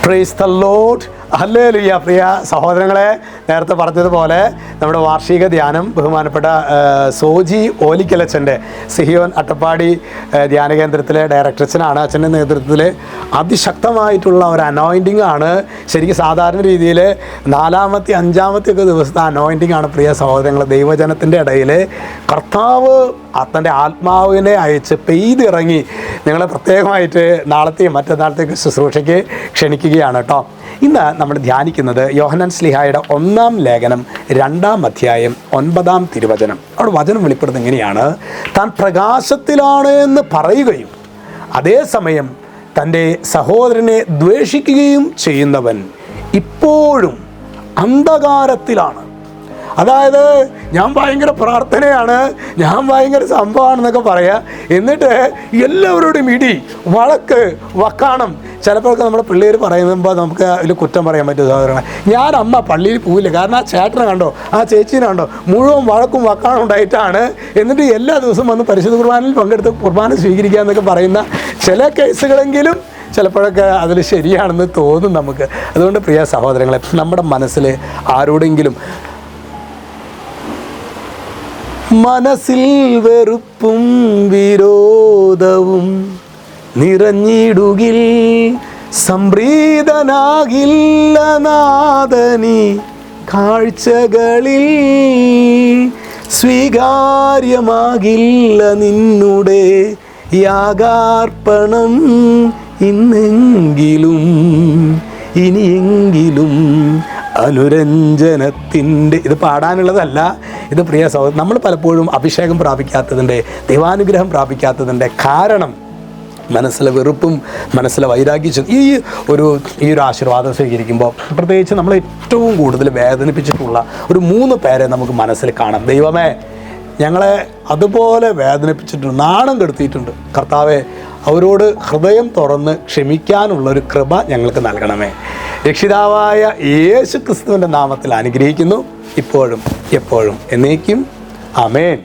Praise the Lord. Hallelujah. പ്രിയ സഹോദരങ്ങളെ, നേരത്തെ പറഞ്ഞതുപോലെ നമ്മുടെ വാർഷിക ധ്യാനം ബഹുമാനപ്പെട്ട സോജി ഓലിക്കലച്ചൻ്റെ സിഹിയോൻ അട്ടപ്പാടി ധ്യാന കേന്ദ്രത്തിലെ ഡയറക്ടറച്ഛനാണ്. അച്ഛൻ്റെ നേതൃത്വത്തിൽ അതിശക്തമായിട്ടുള്ള ഒരു അനോയിൻറ്റിംഗ് ആണ്. ശരിക്കും സാധാരണ രീതിയിൽ 4-ാമത്തെ 5-ാമത്തെ ഒക്കെ ദിവസത്തെ അനോയിൻറ്റിംഗ് ആണ്. പ്രിയ സഹോദരങ്ങൾ, ദൈവജനത്തിൻ്റെ ഇടയിൽ കർത്താവ് തൻ്റെ ആത്മാവിനെ അയച്ച് പെയ്തിറങ്ങി നിങ്ങളെ പ്രത്യേകമായിട്ട് നാളത്തെയും മറ്റന്നാളത്തേക്ക് ശുശ്രൂഷയ്ക്ക് ക്ഷണിക്കുകയാണ് കേട്ടോ. ഇന്ന് നമ്മൾ ധ്യാനിക്കുന്നത് യോഹന്നാൻ ശ്ലീഹായുടെ 1-ാം ലേഖനം 2-ാം അധ്യായം 9-ാം തിരുവചനം. അവിടെ വചനം വെളിപ്പെടുന്നത് എങ്ങനെയാണ്? താൻ പ്രകാശത്തിലാണ് എന്ന് പറയുകയും അതേസമയം തൻ്റെ സഹോദരനെ ദ്വേഷിക്കുകയും ചെയ്യുന്നവൻ ഇപ്പോഴും അന്ധകാരത്തിലാണ്. അതായത് ഞാൻ ഭയങ്കര പ്രാർത്ഥനയാണ്, ഞാൻ ഭയങ്കര സംഭവമാണെന്നൊക്കെ പറയാം, എന്നിട്ട് എല്ലാവരോടും ഇടി, വഴക്ക്, വക്കാണം. ചിലപ്പോഴൊക്കെ നമ്മുടെ പിള്ളേർ പറയുമ്പോൾ നമുക്ക് അതിൽ കുറ്റം പറയാൻ പറ്റും. സഹോദരങ്ങളെ, ഞാൻ അമ്മ പള്ളിയിൽ പോവില്ല, കാരണം ആ ചേട്ടനെ കണ്ടോ, ആ ചേച്ചീനെ കണ്ടോ, മുഴുവൻ വഴക്കും വക്കാണം ഉണ്ടായിട്ടാണ്. എന്നിട്ട് എല്ലാ ദിവസവും വന്ന് പരിശുദ്ധ കുർബാനയിൽ പങ്കെടുത്ത് കുർബാന സ്വീകരിക്കുക എന്നൊക്കെ പറയുന്ന ചില കേസുകളെങ്കിലും ചിലപ്പോഴൊക്കെ അതിൽ ശരിയാണെന്ന് തോന്നും നമുക്ക്. അതുകൊണ്ട് പ്രിയ സഹോദരങ്ങളെ, നമ്മുടെ മനസ്സിൽ ആരോടെങ്കിലും മനസ്സിൽ വെറുപ്പും വിരോധവും നിറഞ്ഞിടുകിൽ സംപ്രീതനാകില്ല നാദനി കാഴ്ചകളിൽ, സ്വീകാര്യമാകില്ല നിന്നുടെ യാഗാർപ്പണം ഇന്നെങ്കിലും ഇനിയെങ്കിലും അനുരഞ്ജനത്തിൻ്റെ. ഇത് പാടാനുള്ളതല്ല, ഇത് പ്രിയ സഹോദരൻ, നമ്മൾ പലപ്പോഴും അഭിഷേകം പ്രാപിക്കാത്തതിൻ്റെ, ദൈവാനുഗ്രഹം പ്രാപിക്കാത്തതിൻ്റെ കാരണം മനസ്സിലെ വെറുപ്പും മനസ്സിലെ വൈരാഗ്യം. ഈ ഒരു ആശീർവാദം സ്വീകരിക്കുമ്പോൾ പ്രത്യേകിച്ച് നമ്മൾ ഏറ്റവും കൂടുതൽ വേദനിപ്പിച്ചിട്ടുള്ള ഒരു 3 പേരെ നമുക്ക് മനസ്സിൽ കാണാം. ദൈവമേ, ഞങ്ങളെ അതുപോലെ വേദനിപ്പിച്ചിട്ടുണ്ട്, നാണം കെടുത്തിയിട്ടുണ്ട്. കർത്താവെ, അവരോട് ഹൃദയം തുറന്ന് ക്ഷമിക്കാനുള്ളൊരു കൃപ ഞങ്ങൾക്ക് നൽകണമേ. രക്ഷിതാവായ യേശു ക്രിസ്തുവിൻ്റെ നാമത്തിൽ അനുഗ്രഹിക്കുന്നു, ഇപ്പോഴും എപ്പോഴും എന്നേക്കും. ആമേൻ.